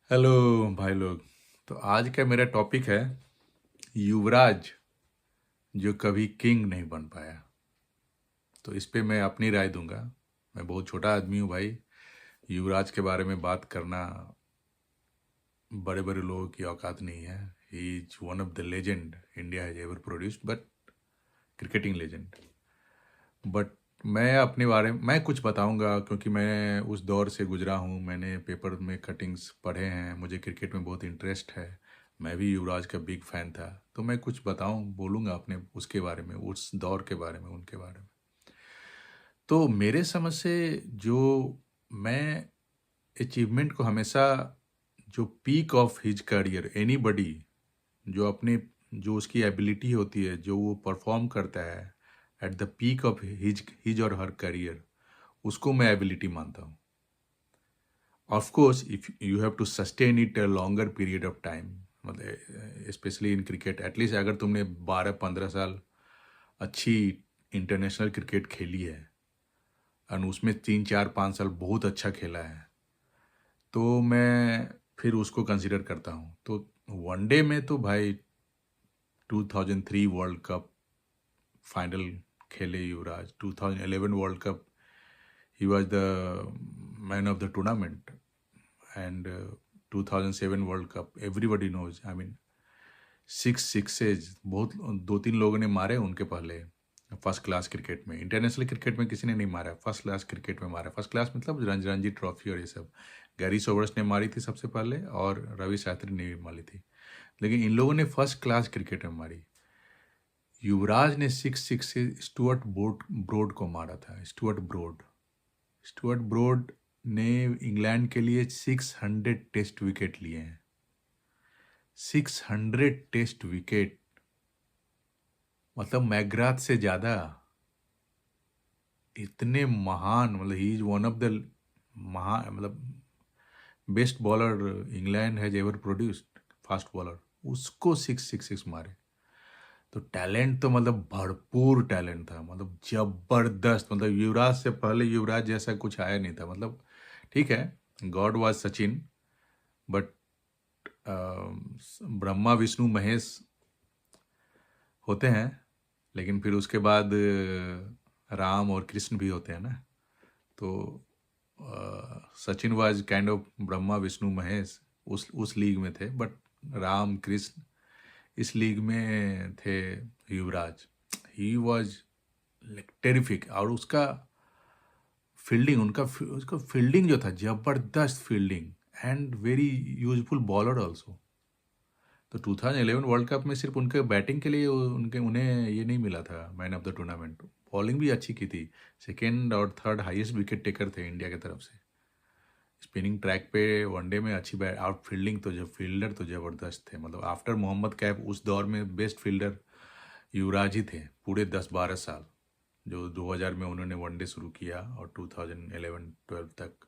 Hello भाई लोग। तो आज का मेरा टॉपिक है युवराज जो कभी किंग नहीं बन पाया। तो इस पे मैं अपनी राय दूंगा। मैं बहुत छोटा आदमी हूँ भाई। युवराज के बारे में बात करना बड़े बड़े लोगों की औकात नहीं है। He is one of the legend India has ever produced, but cricketing legend. But मैं अपने बारे में मैं कुछ बताऊंगा क्योंकि मैं उस दौर से गुजरा हूँ। मैंने पेपर में कटिंग्स पढ़े हैं, मुझे क्रिकेट में बहुत इंटरेस्ट है। मैं भी युवराज का बिग फैन था। तो मैं कुछ बोलूँगा अपने उसके बारे में, उस दौर के बारे में, उनके बारे में। तो मेरे समझ से जो मैं अचीवमेंट को हमेशा, जो peak of his career anybody, जो अपने जो उसकी एबिलिटी होती है, जो वो परफॉर्म करता है at the peak of his और हर करियर, उसको मैं एबिलिटी मानता हूँ। Of course if you have to sustain it a longer period of time, मतलब स्पेशली इन क्रिकेट, एटलीस्ट अगर तुमने 12-15 साल अच्छी इंटरनेशनल क्रिकेट खेली है और उसमें 3-4-5 साल बहुत अच्छा खेला है, तो मैं फिर उसको कंसिडर करता हूँ। तो वनडे में तो भाई 2003 वर्ल्ड कप फाइनल खेले Yuvraj, 2011 world cup he was the man of the tournament, and 2007 world cup everybody knows. I mean 6 sixes बहुत, 2-3 लोगों ने मारे उनके पहले। फर्स्ट क्लास क्रिकेट में, इंटरनेशनल क्रिकेट में किसी ने नहीं मारा, फर्स्ट क्लास क्रिकेट में मारा। फर्स्ट क्लास मतलब रणजी ट्रॉफी और ये सब। गैरी सोबर्स ने मारी थी सबसे पहले और रवि शास्त्री ने भी मारी थी, लेकिन इन लोगों ने फर्स्ट क्लास क्रिकेट में मारी। युवराज ने 6 से स्टुअर्ट ब्रोड को मारा था। स्टुअर्ट ब्रोड ने इंग्लैंड के लिए 600 टेस्ट विकेट लिए हैं। 600 टेस्ट विकेट मतलब मैग्राथ से ज़्यादा। इतने महान, मतलब he is one of the महान, मतलब best bowler England has ever produced, fast bowler. उसको 6 मारे। तो टैलेंट तो मतलब भरपूर टैलेंट था, मतलब जबरदस्त। मतलब युवराज से पहले युवराज जैसा कुछ आया नहीं था। मतलब ठीक है, God was Sachin, but Brahma Vishnu Mahesh होते हैं, लेकिन फिर उसके बाद राम और कृष्ण भी होते हैं ना। तो Sachin was kind of Brahma Vishnu Mahesh, उस लीग में थे, बट राम कृष्ण इस लीग में थे। युवराज, ही वाज लाइक टेरिफिक। और उसका फील्डिंग, उसका फील्डिंग जो था, जबरदस्त fielding and very useful bowler also. तो 2011 वर्ल्ड कप में सिर्फ उनके बैटिंग के लिए उन्हें ये नहीं मिला था man of the tournament. Bowling भी अच्छी की थी। सेकेंड और थर्ड हाईएस्ट विकेट टेकर थे इंडिया की तरफ से। स्पिनिंग ट्रैक पे वनडे में अच्छी बैट, आउट फील्डिंग तो, जब फील्डर तो ज़बरदस्त थे। मतलब आफ्टर मोहम्मद कैफ उस दौर में बेस्ट फील्डर युवराज ही थे पूरे 10-12 साल, जो 2000 में उन्होंने वनडे शुरू किया और 2011-12 तक।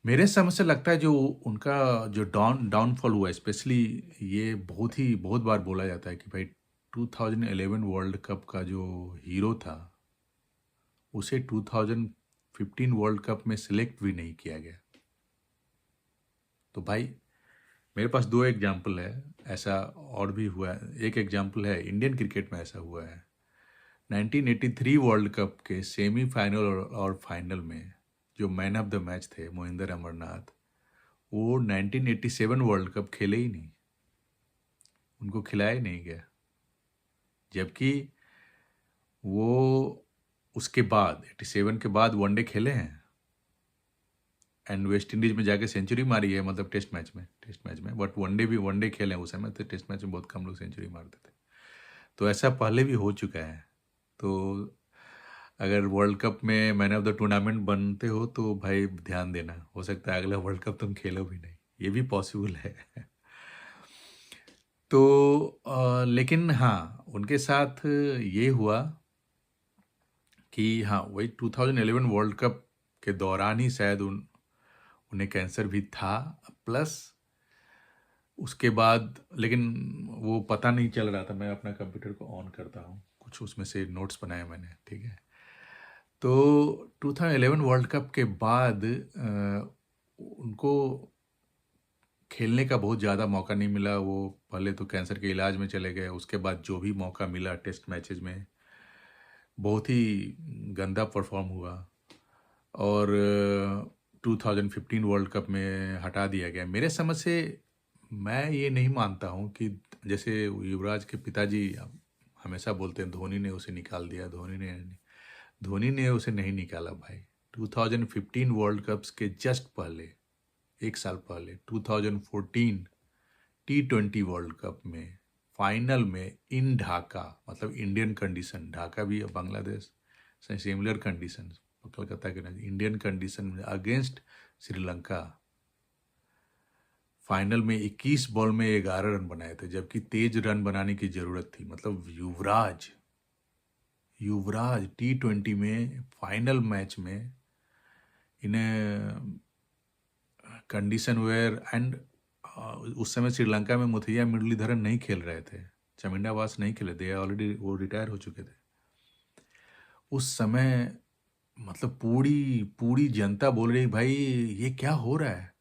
मेरे समझ से लगता है जो उनका जो डाउनफॉल हुआ, स्पेशली ये बहुत बार बोला जाता है कि भाई 2011 वर्ल्ड कप का जो हीरो था, उसे 2015 वर्ल्ड कप में सिलेक्ट भी नहीं किया गया। तो भाई मेरे पास दो एग्जाम्पल है, ऐसा और भी हुआ है। एक एग्जाम्पल है इंडियन क्रिकेट में ऐसा हुआ है। 1983 वर्ल्ड कप के सेमीफाइनल और फाइनल में जो मैन ऑफ द मैच थे मोहिंदर अमरनाथ, वो 1987 वर्ल्ड कप खेले ही नहीं, उनको खिलाया ही नहीं गया। जबकि वो उसके बाद 87 के बाद वनडे खेले हैं एंड वेस्ट इंडीज में जाके सेंचुरी मारी है, मतलब टेस्ट मैच में। बट वनडे खेले हैं उस समय, तो टेस्ट मैच में बहुत कम लोग सेंचुरी मारते थे। तो ऐसा पहले भी हो चुका है। तो अगर वर्ल्ड कप में मैन ऑफ द टूर्नामेंट बनते हो तो भाई ध्यान देना, हो सकता है अगला वर्ल्ड कप तुम खेलो भी नहीं, ये भी पॉसिबल है। तो लेकिन हाँ, उनके साथ ये हुआ कि हाँ, वही 2011 वर्ल्ड कप के दौरान ही शायद उन्हें कैंसर भी था। प्लस उसके बाद, लेकिन वो पता नहीं चल रहा था। मैं अपना कंप्यूटर को ऑन करता हूँ, कुछ उसमें से नोट्स बनाए मैंने, ठीक है। तो 2011 वर्ल्ड कप के बाद उनको खेलने का बहुत ज़्यादा मौका नहीं मिला। वो पहले तो कैंसर के इलाज में चले गए, उसके बाद जो भी मौका मिला टेस्ट मैचेस में बहुत ही गंदा परफॉर्म हुआ। और 2015 वर्ल्ड कप में हटा दिया गया। मेरे समझ से मैं ये नहीं मानता हूँ कि जैसे युवराज के पिताजी हमेशा बोलते हैं धोनी ने उसे निकाल दिया, धोनी ने उसे नहीं निकाला भाई। 2015 वर्ल्ड कप्स के जस्ट पहले, एक साल पहले 2014 T20 वर्ल्ड कप में फाइनल में इन ढाका, मतलब इंडियन कंडीशन, ढाका भी बांग्लादेश से सिमिलर कंडीशन, कलकत्ता के नहीं, इंडियन कंडीशन में अगेंस्ट श्रीलंका फाइनल में 21 बॉल में 11 रन बनाए थे, जबकि तेज रन बनाने की जरूरत थी। मतलब युवराज T20 में फाइनल मैच में इन्हें कंडीशन वेयर एंड उस समय श्रीलंका में मुथैया मुरलीधरन नहीं खेल रहे थे, चमिंडा वास नहीं खेले थे, ऑलरेडी वो रिटायर हो चुके थे उस समय। मतलब पूरी पूरी जनता बोल रही भाई ये क्या हो रहा है।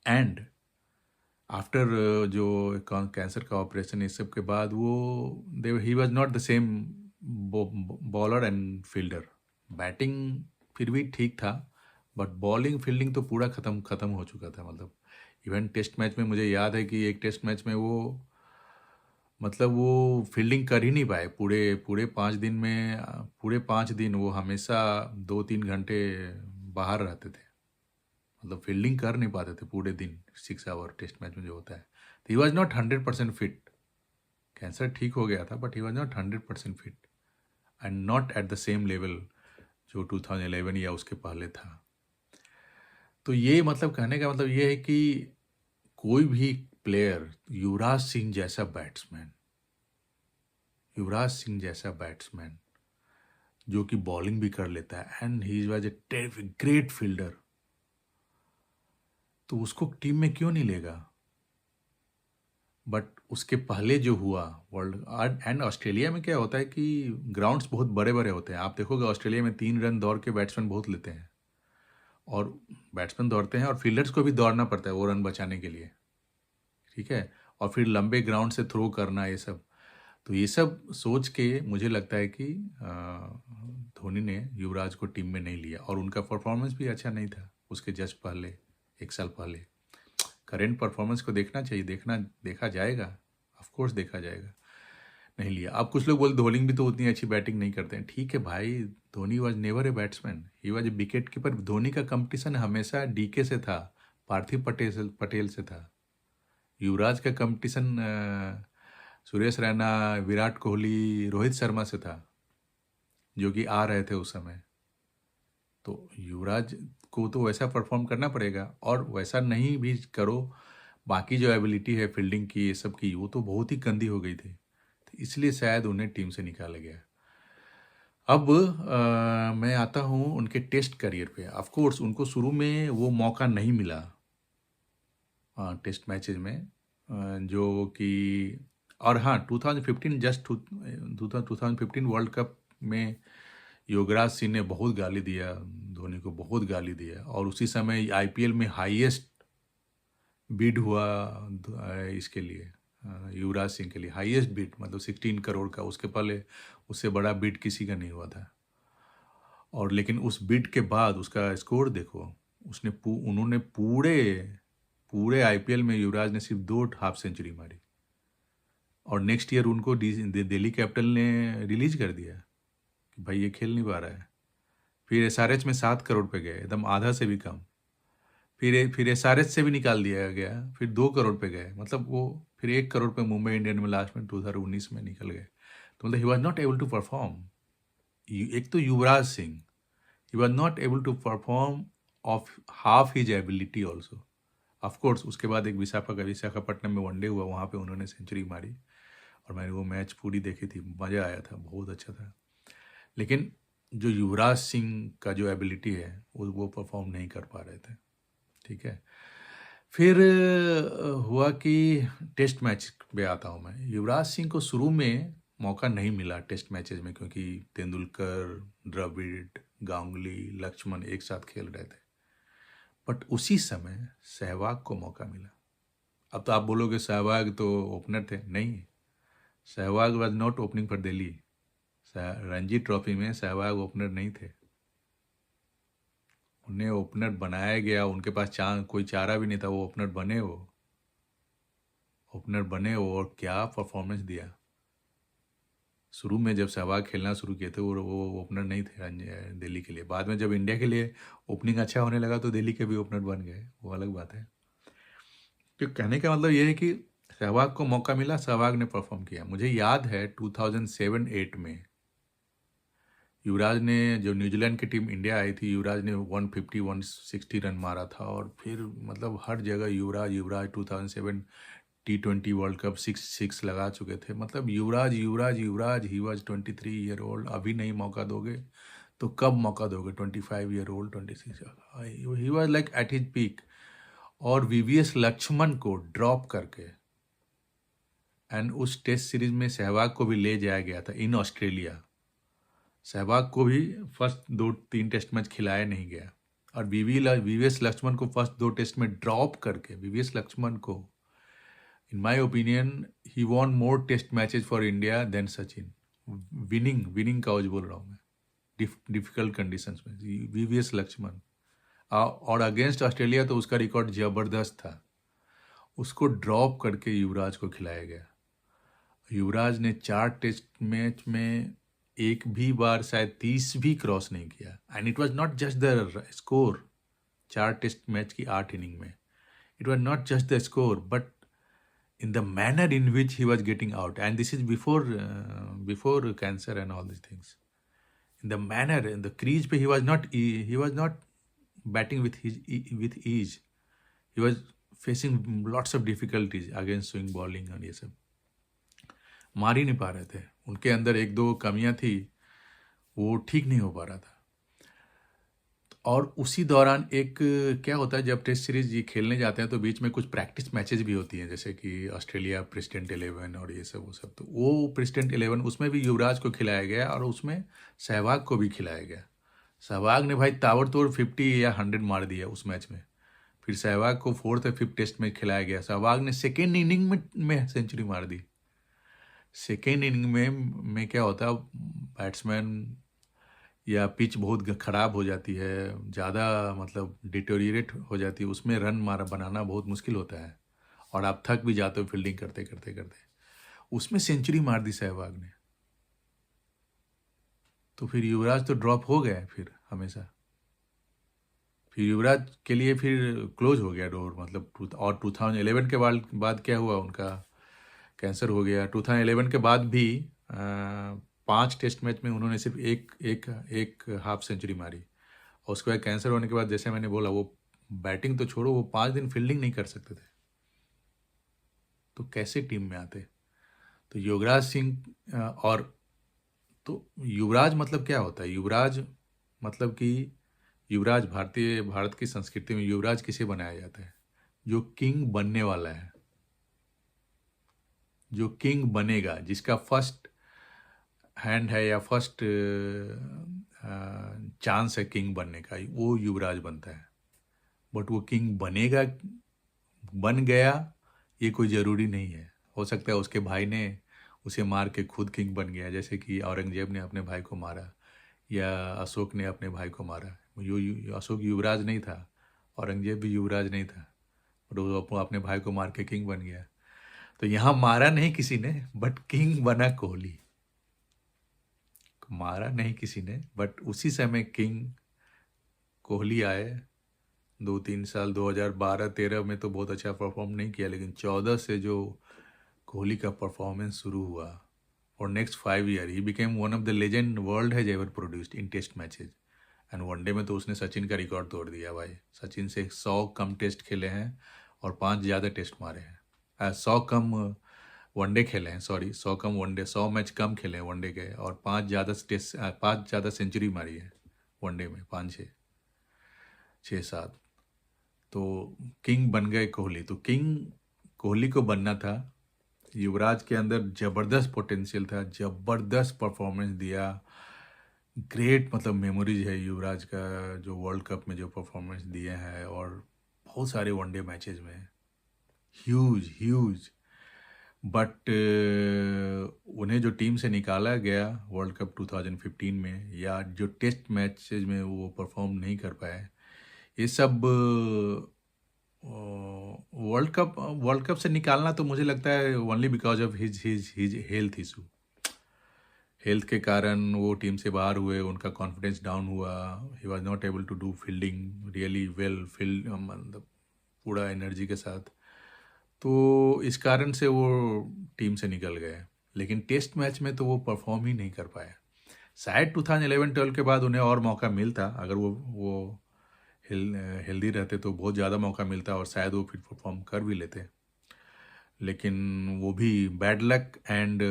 एंड आफ्टर जो कैंसर का ऑपरेशन, इस सब के बाद वो ही was not the same bowler and fielder. Batting फिर भी ठीक था, बट बॉलिंग फील्डिंग तो पूरा ख़त्म हो चुका था। मतलब इवन टेस्ट मैच में मुझे याद है कि एक टेस्ट मैच में वो फील्डिंग कर ही नहीं पाए पूरे पूरे 5 दिन में। पूरे 5 दिन वो हमेशा 2-3 घंटे बाहर रहते थे, मतलब फील्डिंग कर नहीं पाते थे पूरे दिन। 6 आवर टेस्ट मैच में जो होता है, तो ही वॉज नॉट 100% फिट। कैंसर ठीक हो गया था, but he was not 100% fit and not at the same level जो 2011 या उसके पहले था। तो ये मतलब कहने का मतलब ये है कि कोई भी प्लेयर, युवराज सिंह जैसा बैट्समैन जो कि बॉलिंग भी कर लेता है and he was a great fielder, तो उसको टीम में क्यों नहीं लेगा। बट उसके पहले जो हुआ वर्ल्ड एंड ऑस्ट्रेलिया में क्या होता है कि ग्राउंड्स बहुत बड़े बड़े होते हैं। आप देखोगे ऑस्ट्रेलिया में 3 रन दौड़ के बैट्समैन बहुत लेते हैं, और बैट्समैन दौड़ते हैं और फील्डर्स को भी दौड़ना पड़ता है वो रन बचाने के लिए, ठीक है। और फिर लंबे ग्राउंड से थ्रो करना, ये सब। तो ये सब सोच के मुझे लगता है कि धोनी ने युवराज को टीम में नहीं लिया, और उनका परफॉर्मेंस भी अच्छा नहीं था उसके जस्ट पहले, एक साल पहले। करेंट परफॉर्मेंस को देखना चाहिए, देखा जाएगा, ऑफ कोर्स देखा जाएगा। नहीं लिया। अब कुछ लोग बोलते धोनी भी तो उतनी अच्छी बैटिंग नहीं करते हैं। ठीक है भाई, Dhoni was never a batsman, he was a wicket keeper. Dhoni का कंपटीशन हमेशा डीके से था, पार्थिव पटेल से था। युवराज का कंपटीशन सुरेश रैना, विराट कोहली, रोहित शर्मा से था, जो कि आ रहे थे उस समय। तो युवराज को तो वैसा परफॉर्म करना पड़ेगा, और वैसा नहीं भी करो, बाकी जो एबिलिटी है फील्डिंग की, ये सब की, वो तो बहुत ही गंदी हो गई थी, तो इसलिए शायद उन्हें टीम से निकाला गया। अब मैं आता हूँ उनके टेस्ट करियर पे। ऑफ कोर्स उनको शुरू में वो मौका नहीं मिला टेस्ट मैचेज में, जो कि, और हाँ 2015 वर्ल्ड कप में युवराज सिंह ने बहुत गाली दिया, धोनी को बहुत गाली दिया, और उसी समय आईपीएल में हाईएस्ट बिड हुआ इसके लिए, युवराज सिंह के लिए हाईएस्ट बिड, मतलब 16 करोड़ का। उसके पहले उससे बड़ा बिड किसी का नहीं हुआ था। और लेकिन उस बिड के बाद उसका स्कोर देखो, उन्होंने पूरे आईपीएल में युवराज ने सिर्फ 2 हाफ सेंचुरी मारी, और नेक्स्ट ईयर उनको दिल्ली कैपिटल ने रिलीज कर दिया कि भाई ये खेल नहीं पा रहा है। फिर एसआरएच में 7 करोड़ पे गए, एकदम आधा से भी कम। फिर एसआरएच से भी निकाल दिया गया, फिर 2 करोड़ पे गए। मतलब वो फिर 1 करोड़ पे मुंबई इंडियन में लास्ट में 2019 में निकल गए। तो मतलब he was not able to perform. एक तो Yuvraj Singh, he was not able to perform of half his ability also. Of course उसके बाद एक विशाखापट्टनम में वनडे हुआ, वहाँ पे उन्होंने सेंचुरी मारी, और मैंने वो मैच पूरी देखी थी, मज़ा आया था, बहुत अच्छा था। लेकिन जो युवराज सिंह का जो एबिलिटी है वो परफॉर्म नहीं कर पा रहे थे, ठीक है। फिर हुआ कि टेस्ट मैच पे आता हूँ मैं। युवराज सिंह को शुरू में मौका नहीं मिला टेस्ट मैचेस में, क्योंकि तेंदुलकर, द्रविड़, गांगुली, लक्ष्मण एक साथ खेल रहे थे। बट उसी समय सहवाग को मौका मिला। अब तो आप बोलोगे सहवाग तो ओपनर थे, नहीं, Sehwag was not opening for Delhi. Ranji trophy में सहवाग ओपनर नहीं थे, उन्हें ओपनर बनाया गया, उनके पास कोई चारा भी नहीं था, वो ओपनर बने, और क्या परफॉर्मेंस दिया। शुरू में जब सहवाग खेलना शुरू किए थे वो ओपनर नहीं थे दिल्ली के लिए। बाद में जब इंडिया के लिए ओपनिंग अच्छा होने लगा तो दिल्ली के भी ओपनर बन गए, वो अलग बात है। तो कहने का मतलब ये है कि सहवाग को मौका मिला, सहवाग ने परफॉर्म किया। मुझे याद है 2007-8 में युवराज ने, जो न्यूजीलैंड की टीम इंडिया आई थी, युवराज ने 150-160 रन मारा था, और फिर मतलब हर जगह युवराज 2007 T20 वर्ल्ड कप 6 लगा चुके थे। मतलब युवराज, ही वॉज 23 ईयर ओल्ड। अभी नहीं मौका दोगे तो कब मौका दोगे? 25 year old, 26, he was like at his peak. और वीवीएस लक्ष्मण को ड्रॉप करके एंड उस टेस्ट सीरीज में सहवाग को भी ले जाया गया था इन ऑस्ट्रेलिया। सहवाग को भी फर्स्ट 2-3 टेस्ट मैच खिलाया नहीं गया, और वीवीएस लक्ष्मण को फर्स्ट 2 टेस्ट में ड्रॉप करके, वीवीएस लक्ष्मण को, in my opinion, he won more test matches for India than Sachin. Winning couch बोल रहा हूँ मैं, डिफिकल्ट कंडीशंस में वीवीएस लक्ष्मण। और अगेंस्ट ऑस्ट्रेलिया तो उसका रिकॉर्ड जबरदस्त था, उसको ड्रॉप करके युवराज को खिलाया गया। युवराज ने 4 टेस्ट मैच में एक भी बार शायद 30 भी क्रॉस नहीं किया। And it was not just the score, 4 test match की 8 इनिंग में, it was not just the score but in the manner in which he was getting out, and this is before cancer and all these things. In the manner, in the crease pe he was not batting with ease. He was facing lots of difficulties against swing bowling और ये सब, मार ही नहीं पा रहे थे। उनके अंदर 1-2 कमियां थी, वो ठीक नहीं हो पा रहा था। और उसी दौरान एक क्या होता है, जब टेस्ट सीरीज ये खेलने जाते हैं तो बीच में कुछ प्रैक्टिस मैचेस भी होती हैं, जैसे कि ऑस्ट्रेलिया प्रेसिडेंट 11 और ये सब, वो सब। तो वो प्रेसिडेंट 11 उसमें भी युवराज को खिलाया गया और उसमें सहवाग को भी खिलाया गया। सहवाग ने भाई ताबड़तोड़ 50 या 100 मार दिया उस मैच में। फिर सहवाग को 4th या 5th टेस्ट में खिलाया गया। सहवाग ने सेकेंड इनिंग में सेंचुरी मार दी। सेकेंड इनिंग में क्या होता है, बैट्समैन या पिच बहुत ख़राब हो जाती है, ज़्यादा मतलब डिटोरिएट हो जाती है, उसमें रन बनाना बहुत मुश्किल होता है, और आप थक भी जाते हो फील्डिंग करते करते करते। उसमें सेंचुरी मार दी सहवाग ने, तो फिर युवराज तो ड्रॉप हो गए फिर हमेशा। फिर युवराज के लिए फिर क्लोज हो गया डोर, मतलब। और 2011 के बाद क्या हुआ, उनका कैंसर हो गया। 2011 के बाद भी 5 टेस्ट मैच में उन्होंने सिर्फ एक हाफ सेंचुरी मारी, और उसके बाद कैंसर होने के बाद, जैसे मैंने बोला, वो बैटिंग तो छोड़ो, वो 5 दिन फील्डिंग नहीं कर सकते थे, तो कैसे टीम में आते? तो युवराज सिंह और तो युवराज मतलब क्या होता है? युवराज मतलब कि युवराज, भारत की संस्कृति में युवराज किसे बनाया जाता है? जो किंग बनने वाला है, जो किंग बनेगा, जिसका फर्स्ट हैंड है या फर्स्ट चांस है किंग बनने का, वो युवराज बनता है। बट वो किंग बनेगा, बन गया, ये कोई ज़रूरी नहीं है। हो सकता है उसके भाई ने उसे मार के खुद किंग बन गया, जैसे कि औरंगजेब ने अपने भाई को मारा, या अशोक ने अपने भाई को मारा। अशोक युवराज नहीं था, औरंगजेब भी युवराज नहीं था, और वो अपने भाई को मार के किंग बन गया। तो यहाँ मारा नहीं किसी ने, बट किंग बना कोहली। मारा नहीं किसी ने, बट उसी समय किंग कोहली आए। 2-3 साल 2012-13 में तो बहुत अच्छा परफॉर्म नहीं किया, लेकिन 14 से जो कोहली का परफॉर्मेंस शुरू हुआ, और next 5 year he became one of the legend world has ever produced in test matches and one day में। तो उसने सचिन का रिकॉर्ड तोड़ दिया भाई। सचिन से 100 कम टेस्ट खेले हैं और 5 ज़्यादा टेस्ट मारे हैं। 100 कम वनडे खेले हैं, 100 कम वनडे, 100 मैच कम खेले हैं वनडे के, और 5 ज़्यादा सेंचुरी मारी है वनडे में, 5-6-7। तो किंग बन गए कोहली। तो किंग कोहली को बनना था। युवराज के अंदर ज़बरदस्त पोटेंशियल था, ज़बरदस्त परफॉर्मेंस दिया, ग्रेट मतलब मेमोरीज है युवराज का, जो वर्ल्ड कप में जो परफॉर्मेंस दिए हैं और बहुत सारे वनडे मैचेस में, ह्यूज ह्यूज। बट उन्हें जो टीम से निकाला गया वर्ल्ड कप 2015 में, या जो टेस्ट मैचेस में वो परफॉर्म नहीं कर पाए, ये सब वर्ल्ड कप से निकालना तो मुझे लगता है only because of his health issue. Health के कारण वो टीम से बाहर हुए, उनका कॉन्फिडेंस डाउन हुआ, he was not able to do fielding really well, field मतलब पूरा एनर्जी के साथ। तो इस कारण से वो टीम से निकल गए। लेकिन टेस्ट मैच में तो वो परफॉर्म ही नहीं कर पाए। शायद 2011-12 के बाद उन्हें और मौका मिलता, अगर वो हेल्दी रहते तो बहुत ज़्यादा मौका मिलता और शायद वो फिर परफॉर्म कर भी लेते। लेकिन वो भी बैड लक एंड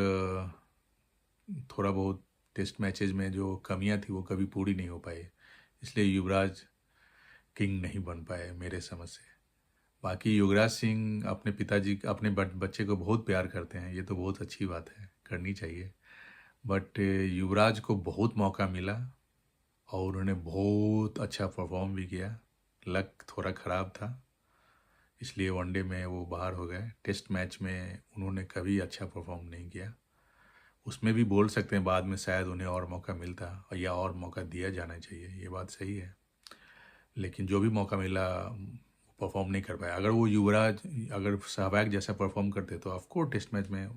थोड़ा बहुत टेस्ट मैचेज में जो कमियां थी वो कभी पूरी नहीं हो पाई, इसलिए युवराज किंग नहीं बन पाए मेरे समझ से। बाकी युवराज सिंह अपने पिताजी अपने बच्चे को बहुत प्यार करते हैं, ये तो बहुत अच्छी बात है, करनी चाहिए। बट युवराज को बहुत मौका मिला और उन्होंने बहुत अच्छा परफॉर्म भी किया। लक थोड़ा ख़राब था, इसलिए वनडे में वो बाहर हो गए। टेस्ट मैच में उन्होंने कभी अच्छा परफॉर्म नहीं किया। उसमें भी बोल सकते हैं बाद में शायद उन्हें और मौका मिलता या और मौका दिया जाना चाहिए, ये बात सही है। लेकिन जो भी मौका मिला परफॉर्म नहीं कर पाया। अगर वो युवराज अगर सहवाग जैसा परफॉर्म करते तो ऑफकोर्स टेस्ट मैच में,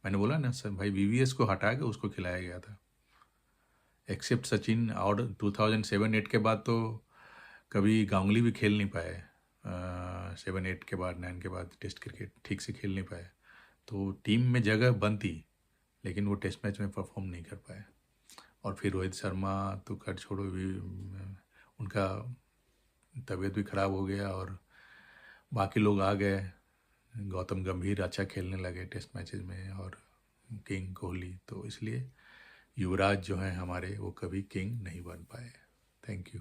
मैंने बोला ना सर भाई, वीवीएस को हटा के उसको खिलाया गया था। एक्सेप्ट सचिन, और 2007-8 के बाद तो कभी गांगुली भी खेल नहीं पाए। 7-8 के बाद 9 के बाद टेस्ट क्रिकेट ठीक से खेल नहीं पाए। तो टीम में जगह बनती, लेकिन वो टेस्ट मैच में परफॉर्म नहीं कर पाए। और फिर रोहित शर्मा तो खैर छोड़ो, भी उनका तबीयत भी ख़राब हो गया और बाकी लोग आ गए। गौतम गंभीर अच्छा खेलने लगे टेस्ट मैचेस में, और किंग कोहली, तो इसलिए युवराज जो हैं हमारे वो कभी किंग नहीं बन पाए। Thank you.